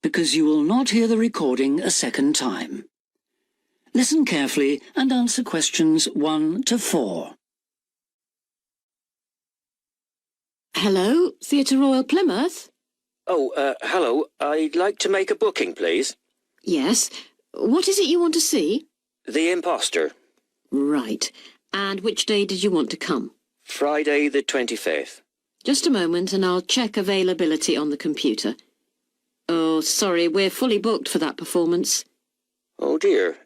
because you will not hear the recording a second time. Listen carefully and answer questions 1 to 4. Hello, Theatre Royal Plymouth? Oh, hello. I'd like to make a booking, please. Yes. What is it you want to see? The Imposter. Right. And which day did you want to come? Friday the 25th. Just a moment and I'll check availability on the computer. Oh, sorry, we're fully booked for that performance. Oh, dear.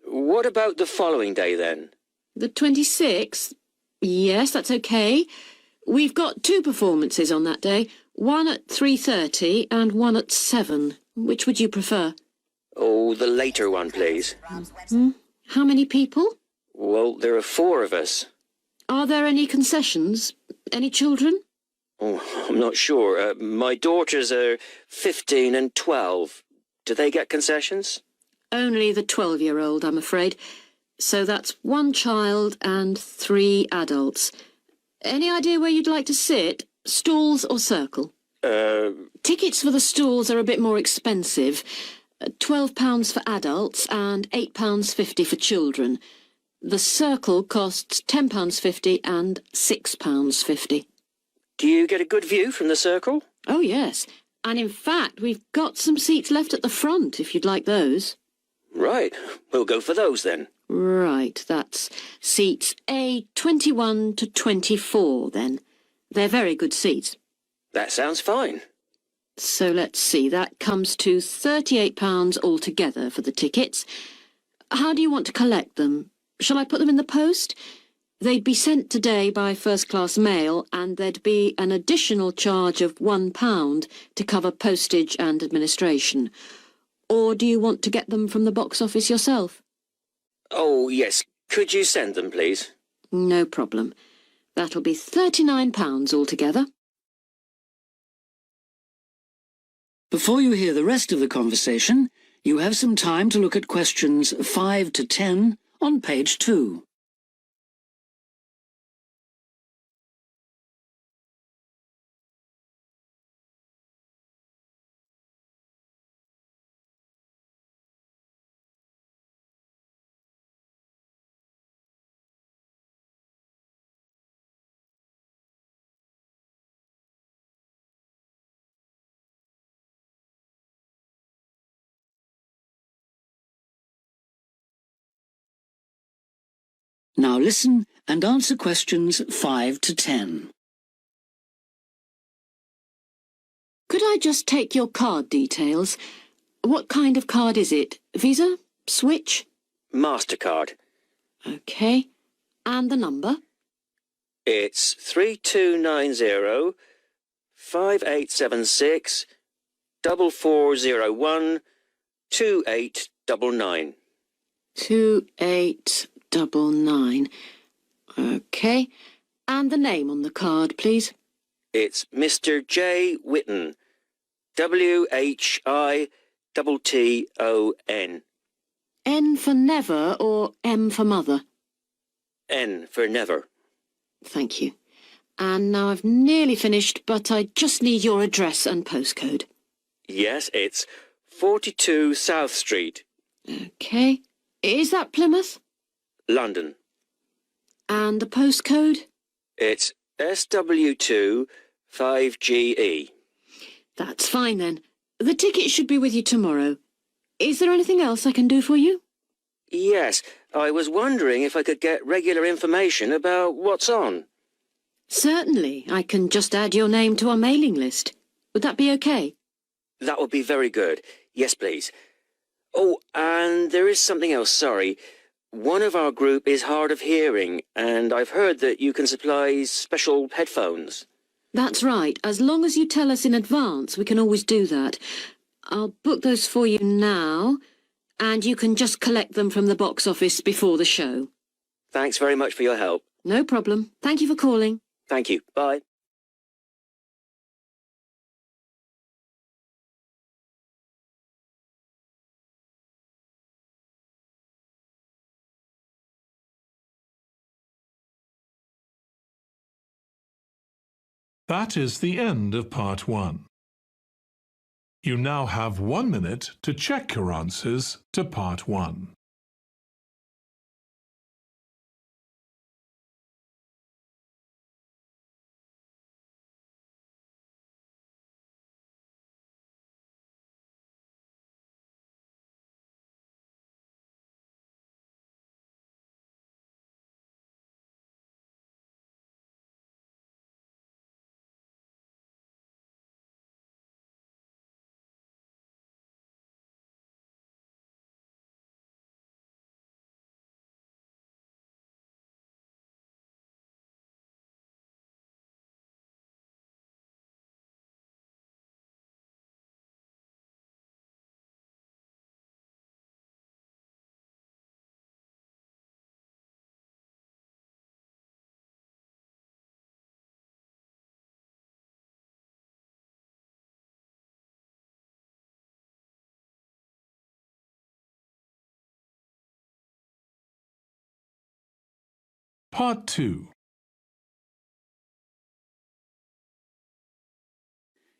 What about the following day, then? The 26th? Yes, that's okay. We've got 2 performances on that day, one at 3:30 and one at 7. Which would you prefer? Oh, the later one, please. How many people? Well, there are 4 of us. Are there any concessions? Any children? Oh, I'm not sure. My daughters are 15 and 12. Do they get concessions? Only the 12-year-old, I'm afraid. So that's 1 child and 3 adults. Any idea where you'd like to sit? Stalls or circle? Tickets for the stalls are a bit more expensive. £12 for adults and £8.50 for children. The circle costs £10.50 and £6.50. Do you get a good view from the circle? Oh, yes. And in fact, we've got some seats left at the front, if you'd like those. Right. We'll go for those, then. Right, that's seats A21 to 24, then. They're very good seats. That sounds fine. So let's see, that comes to £38 altogether for the tickets. How do you want to collect them? Shall I put them in the post? They'd be sent today by first-class mail, and there'd be an additional charge of £1 to cover postage and administration. Or do you want to get them from the box office yourself? Oh, yes. Could you send them, please? No problem. That'll be £39 altogether. Before you hear the rest of the conversation, you have some time to look at questions 5 to 10 on page 2. Now listen and answer questions 5 to 10. Could I just take your card details? What kind of card is it? Visa? Switch? MasterCard. OK. And the number? It's 3290 5876 4401 2899. 2899. OK. And the name on the card, please? It's Mr. J. Whitton. WHITTON. N for never or M for mother? N for never. Thank you. And now I've nearly finished, but I just need your address and postcode. Yes, it's 42 South Street. OK. Is that Plymouth? London. And the postcode? It's SW2 5GE. That's fine then. The ticket should be with you tomorrow. Is there anything else I can do for you? Yes, I was wondering if I could get regular information about what's on. Certainly. I can just add your name to our mailing list. Would that be OK? That would be very good. Yes, please. Oh, and there is something else, sorry. One of our group is hard of hearing, and I've heard that you can supply special headphones. That's right. As long as you tell us in advance, we can always do that. I'll book those for you now, and you can just collect them from the box office before the show. Thanks very much for your help. No problem. Thank you for calling. Thank you. Bye. That is the end of part 1. You now have 1 minute to check your answers to part 1. Part 2.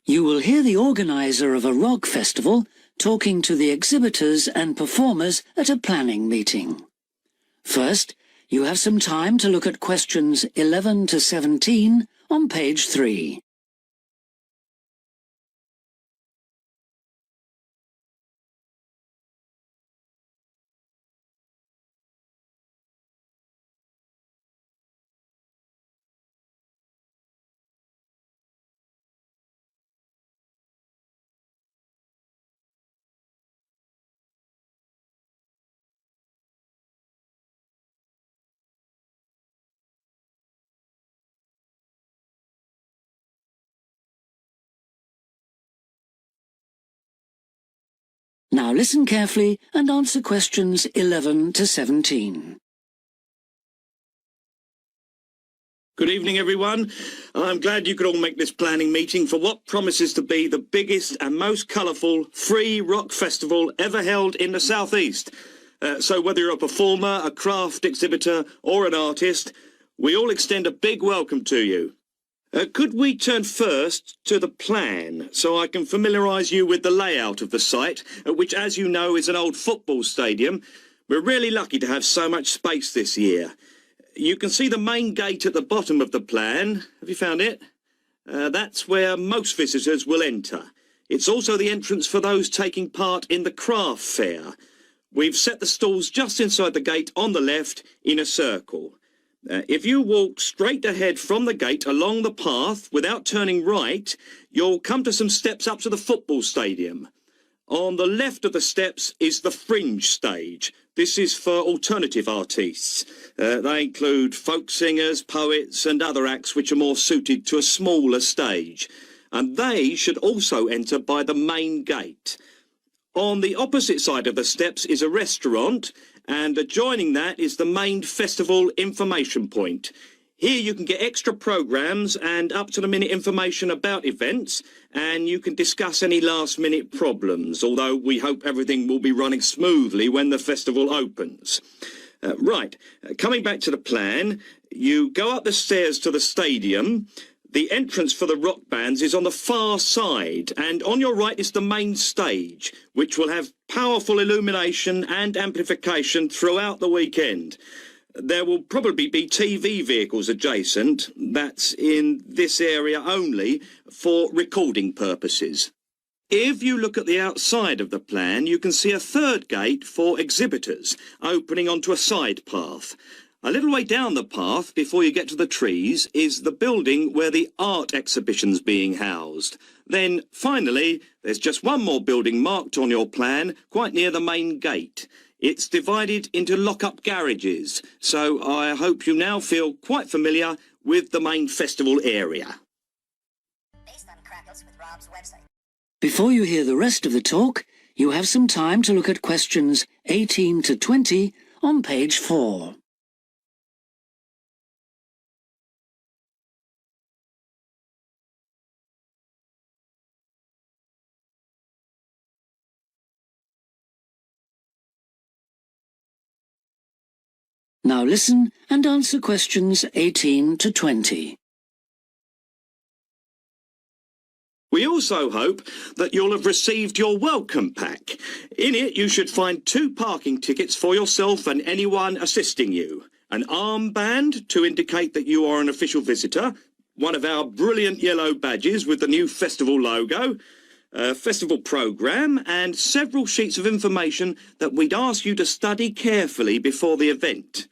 You will hear the organizer of a rock festival talking to the exhibitors and performers at a planning meeting. First, you have some time to look at questions 11 to 17 on page 3. Now listen carefully and answer questions 11 to 17. Good evening, everyone. I'm glad you could all make this planning meeting for what promises to be the biggest and most colourful free rock festival ever held in the South East. So whether you're a performer, a craft exhibitor or an artist, we all extend a big welcome to you. Could we turn first to the plan so I can familiarise you with the layout of the site, which, as you know, is an old football stadium. We're really lucky to have so much space this year. You can see the main gate at the bottom of the plan. Have you found it? That's where most visitors will enter. It's also the entrance for those taking part in the craft fair. We've set the stalls just inside the gate on the left in a circle. If you walk straight ahead from the gate along the path without turning right, you'll come to some steps up to the football stadium. On the left of the steps is the fringe stage. This is for alternative artists. They include folk singers, poets and other acts which are more suited to a smaller stage. And they should also enter by the main gate. On the opposite side of the steps is a restaurant, and adjoining that is the main festival information point. Here you can get extra programmes and up-to-the-minute information about events, and you can discuss any last-minute problems, although we hope everything will be running smoothly when the festival opens. Coming back to the plan, you go up the stairs to the stadium. The entrance for the rock bands is on the far side, and on your right is the main stage, which will have powerful illumination and amplification throughout the weekend. There will probably be TV vehicles adjacent, that's in this area only, for recording purposes. If you look at the outside of the plan, you can see a third gate for exhibitors, opening onto a side path. A little way down the path, before you get to the trees, is the building where the art exhibition's being housed. Then, finally, there's just one more building marked on your plan, quite near the main gate. It's divided into lock-up garages, so I hope you now feel quite familiar with the main festival area. Based on Crackles with Rob's website. Before you hear the rest of the talk, you have some time to look at questions 18 to 20 on page 4. Now listen and answer questions 18 to 20. We also hope that you'll have received your welcome pack. In it, you should find 2 parking tickets for yourself and anyone assisting you, an armband to indicate that you are an official visitor, one of our brilliant yellow badges with the new festival logo, a festival programme, and several sheets of information that we'd ask you to study carefully before the event.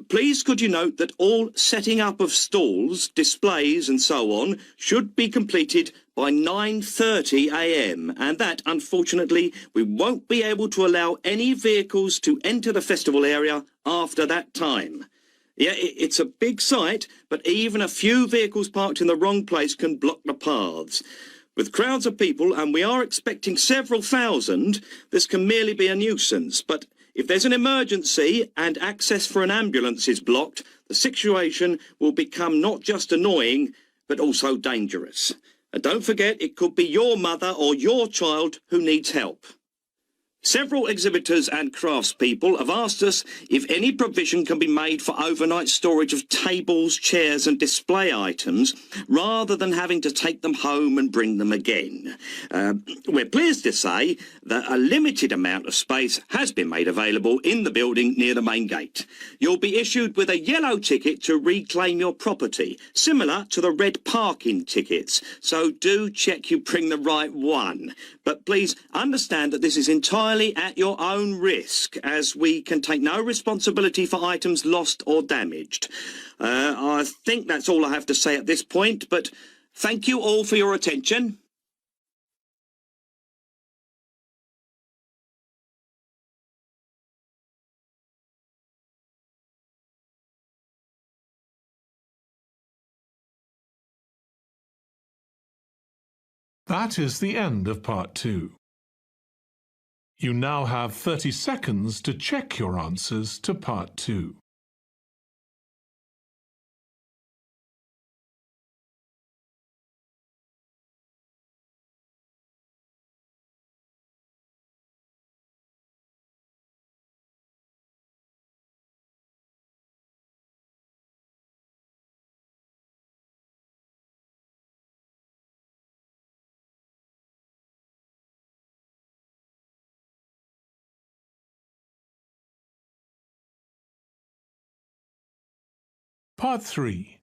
Please could you note that all setting up of stalls, displays and so on should be completed by 9:30 a.m. and that, unfortunately, we won't be able to allow any vehicles to enter the festival area after that time. Yeah, it's a big site, but even a few vehicles parked in the wrong place can block the paths. With crowds of people, and we are expecting several thousand, this can merely be a nuisance, but if there's an emergency and access for an ambulance is blocked, the situation will become not just annoying, but also dangerous. And don't forget, it could be your mother or your child who needs help. Several exhibitors and craftspeople have asked us if any provision can be made for overnight storage of tables, chairs and display items, rather than having to take them home and bring them again. We're pleased to say that a limited amount of space has been made available in the building near the main gate. You'll be issued with a yellow ticket to reclaim your property, similar to the red parking tickets, so do check you bring the right one. But please understand that this is entirely at your own risk, as we can take no responsibility for items lost or damaged. I think that's all I have to say at this point, but thank you all for your attention. That is the end of part 2. You now have 30 seconds to check your answers to part 2. Part 3.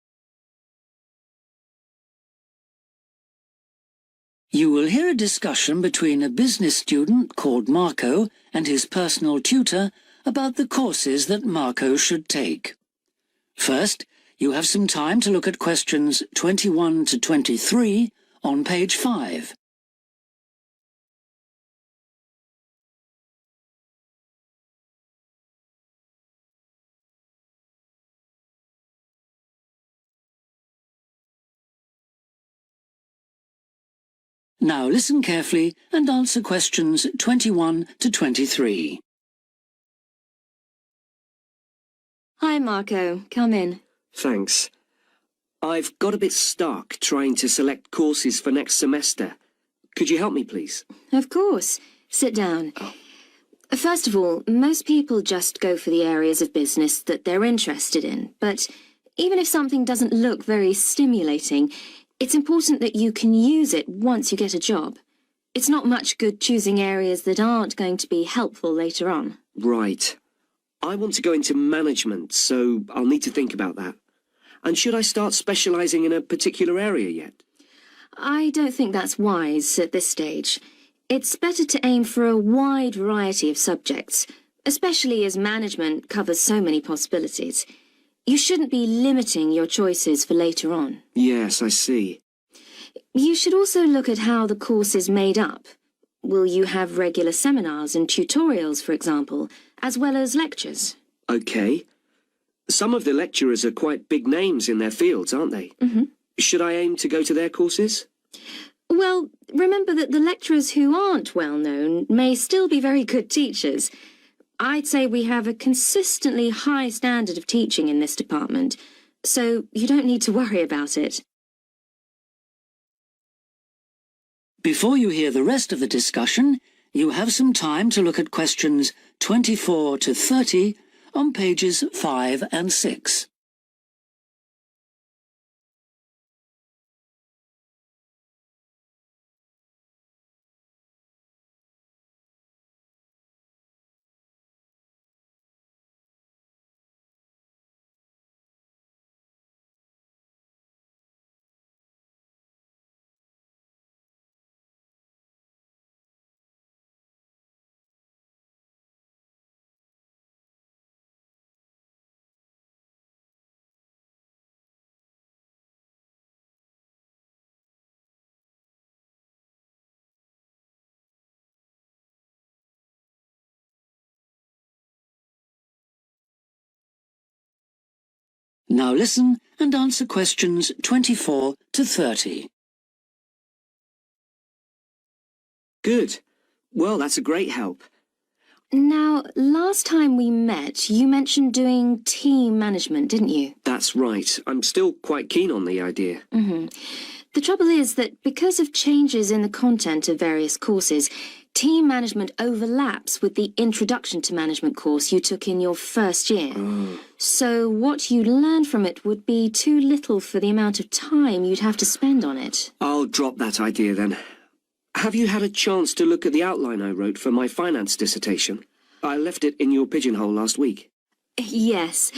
You will hear a discussion between a business student called Marco and his personal tutor about the courses that Marco should take. First, you have some time to look at questions 21 to 23 on page 5. Now listen carefully and answer questions 21 to 23. Hi, Marco. Come in. Thanks. I've got a bit stuck trying to select courses for next semester. Could you help me, please? Of course. Sit down. First of all, most people just go for the areas of business that they're interested in, but even if something doesn't look very stimulating, it's important that you can use it once you get a job. It's not much good choosing areas that aren't going to be helpful later on. Right. I want to go into management, so I'll need to think about that. And should I start specialising in a particular area yet? I don't think that's wise at this stage. It's better to aim for a wide variety of subjects, especially as management covers so many possibilities. You shouldn't be limiting your choices for later on. Yes, I see. You should also look at how the course is made up. Will you have regular seminars and tutorials, for example, as well as lectures? OK. Some of the lecturers are quite big names in their fields, aren't they? Mm-hmm. Should I aim to go to their courses? Well, remember that the lecturers who aren't well known may still be very good teachers. I'd say we have a consistently high standard of teaching in this department, so you don't need to worry about it. Before you hear the rest of the discussion, you have some time to look at questions 24 to 30 on pages 5 and 6. Now listen and answer questions 24 to 30. Good. Well, that's a great help. Now, last time we met, you mentioned doing team management, didn't you? That's right. I'm still quite keen on the idea. The trouble is that because of changes in the content of various courses, team management overlaps with the Introduction to Management course you took in your first year. So what you learn from it would be too little for the amount of time you'd have to spend on it. I'll drop that idea then. Have you had a chance to look at the outline I wrote for my finance dissertation? I left it in your pigeonhole last week. Yes.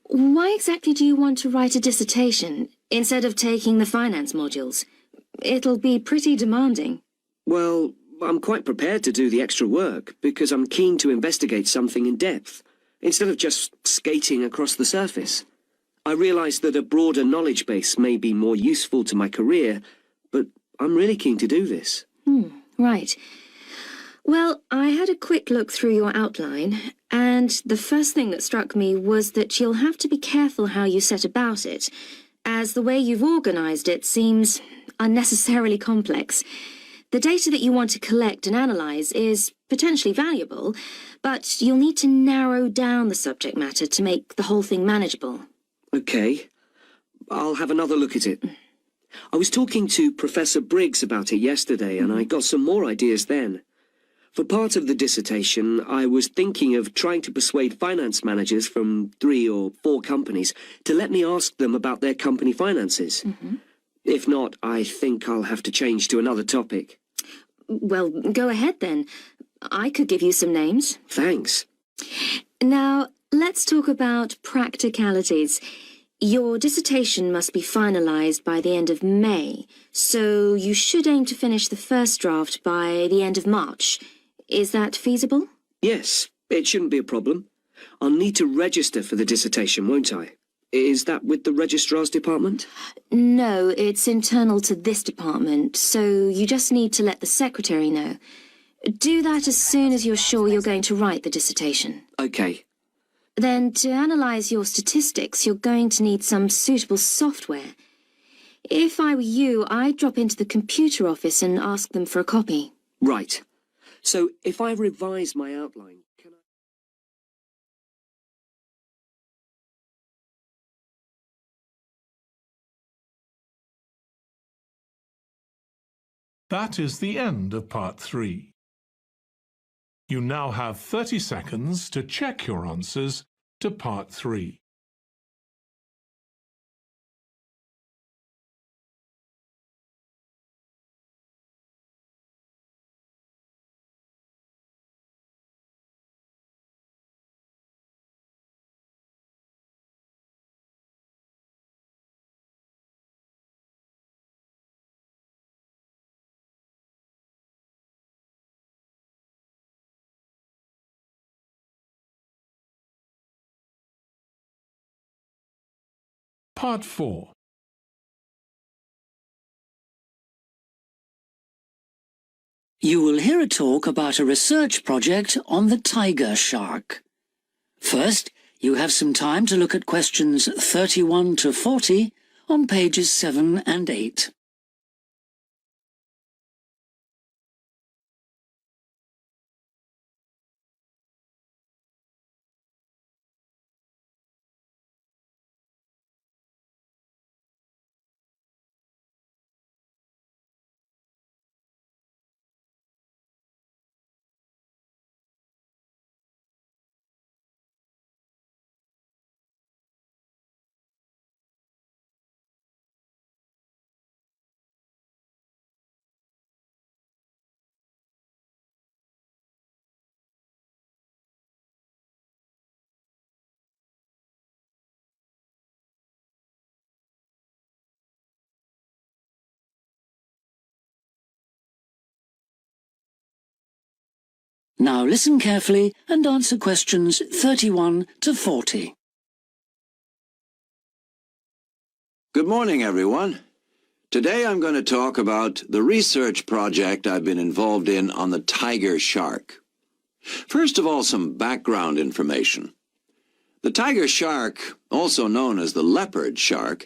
Why exactly do you want to write a dissertation instead of taking the finance modules? It'll be pretty demanding. Well, I'm quite prepared to do the extra work because I'm keen to investigate something in depth, instead of just skating across the surface. I realise that a broader knowledge base may be more useful to my career, but I'm really keen to do this. Right. Well, I had a quick look through your outline, and the first thing that struck me was that you'll have to be careful how you set about it, as the way you've organised it seems unnecessarily complex. The data that you want to collect and analyse is potentially valuable, but you'll need to narrow down the subject matter to make the whole thing manageable. Okay. I'll have another look at it. I was talking to Professor Briggs about it yesterday, and I got some more ideas then. For part of the dissertation, I was thinking of trying to persuade finance managers from 3 or 4 companies to let me ask them about their company finances. If not, I think I'll have to change to another topic. Well, go ahead then. I could give you some names. Thanks. Now, let's talk about practicalities. Your dissertation must be finalised by the end of May, so you should aim to finish the first draft by the end of March. Is that feasible? Yes, it shouldn't be a problem. I'll need to register for the dissertation, won't I? Is that with the registrar's department? No, it's internal to this department, so you just need to let the secretary know. Do that as soon as you're sure you're going to write the dissertation. Okay. Then, to analyse your statistics, you're going to need some suitable software. If I were you, I'd drop into the computer office and ask them for a copy. Right. So, if I revise my outline, can I... That is the end of part 3. You now have 30 seconds to check your answers to part 3. Part 4. You will hear a talk about a research project on the tiger shark. First, you have some time to look at questions 31 to 40 on pages 7 and 8. Now listen carefully and answer questions 31 to 40. Good morning, everyone. Today I'm going to talk about the research project I've been involved in on the tiger shark. First of all, some background information. The tiger shark, also known as the leopard shark,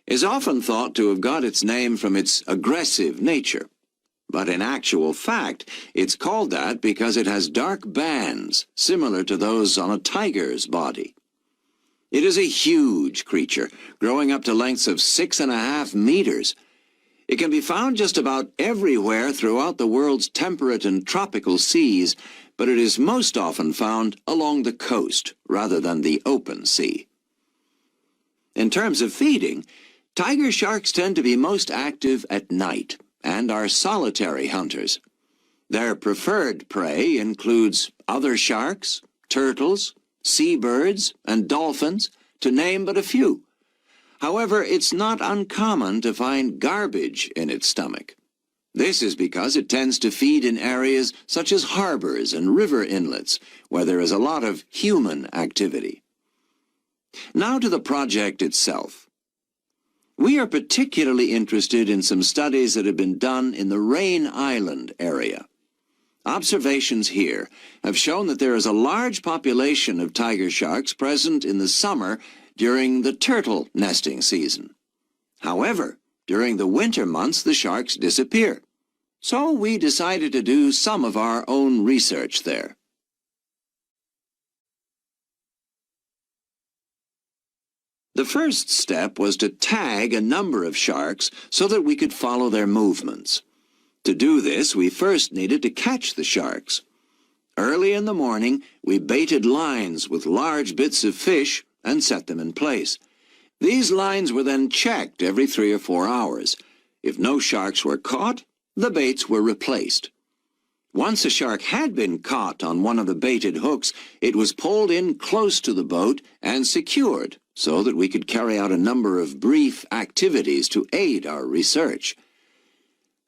is often thought to have got its name from its aggressive nature. But in actual fact, it's called that because it has dark bands similar to those on a tiger's body. It is a huge creature, growing up to lengths of 6.5 meters. It can be found just about everywhere throughout the world's temperate and tropical seas, but it is most often found along the coast rather than the open sea. In terms of feeding, tiger sharks tend to be most active at night and are solitary hunters. Their preferred prey includes other sharks, turtles, seabirds, and dolphins, to name but a few. However, it's not uncommon to find garbage in its stomach. This is because it tends to feed in areas such as harbors and river inlets, where there is a lot of human activity. Now to the project itself. We are particularly interested in some studies that have been done in the Rain Island area. Observations here have shown that there is a large population of tiger sharks present in the summer during the turtle nesting season. However, during the winter months the sharks disappear. So we decided to do some of our own research there. The first step was to tag a number of sharks so that we could follow their movements. To do this, we first needed to catch the sharks. Early in the morning, we baited lines with large bits of fish and set them in place. These lines were then checked every 3 or 4 hours. If no sharks were caught, the baits were replaced. Once a shark had been caught on one of the baited hooks, it was pulled in close to the boat and secured so that we could carry out a number of brief activities to aid our research.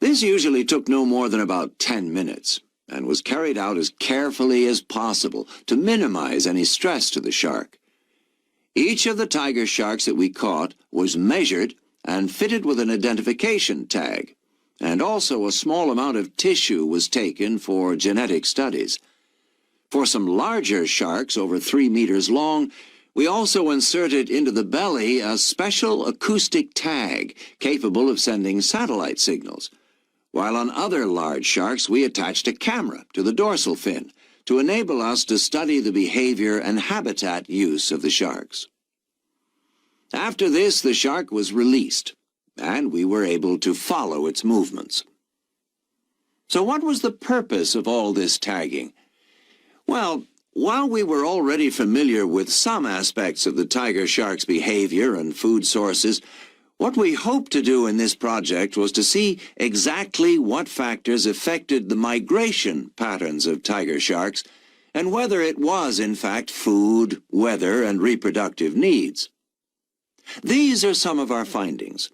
This usually took no more than about 10 minutes and was carried out as carefully as possible to minimize any stress to the shark. Each of the tiger sharks that we caught was measured and fitted with an identification tag, and also a small amount of tissue was taken for genetic studies. For some larger sharks over 3 meters long, we also inserted into the belly a special acoustic tag capable of sending satellite signals, while on other large sharks we attached a camera to the dorsal fin to enable us to study the behavior and habitat use of the sharks. After this, the shark was released, and we were able to follow its movements. So what was the purpose of all this tagging? Well, while we were already familiar with some aspects of the tiger shark's behavior and food sources, what we hoped to do in this project was to see exactly what factors affected the migration patterns of tiger sharks and whether it was, in fact, food, weather, and reproductive needs. These are some of our findings.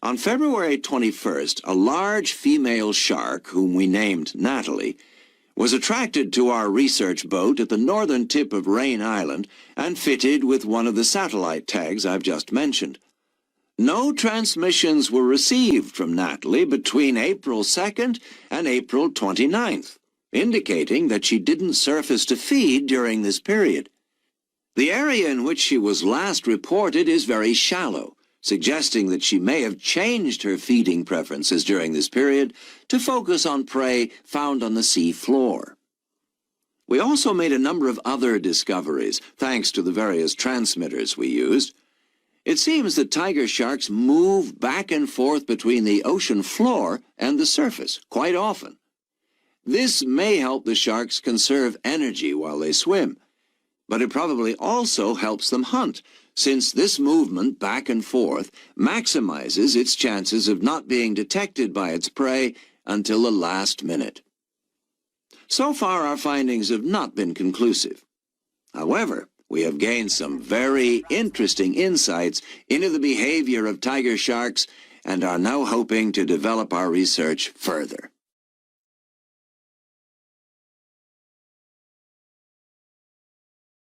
On February 21st, a large female shark, whom we named Natalie, was attracted to our research boat at the northern tip of Rain Island and fitted with one of the satellite tags I've just mentioned. No transmissions were received from Natalie between April 2nd and April 29th, indicating that she didn't surface to feed during this period. The area in which she was last reported is very shallow, suggesting that she may have changed her feeding preferences during this period to focus on prey found on the sea floor. We also made a number of other discoveries, thanks to the various transmitters we used. It seems that tiger sharks move back and forth between the ocean floor and the surface quite often. This may help the sharks conserve energy while they swim, but it probably also helps them hunt, since this movement back and forth maximizes its chances of not being detected by its prey until the last minute. So far, our findings have not been conclusive. However, we have gained some very interesting insights into the behavior of tiger sharks and are now hoping to develop our research further.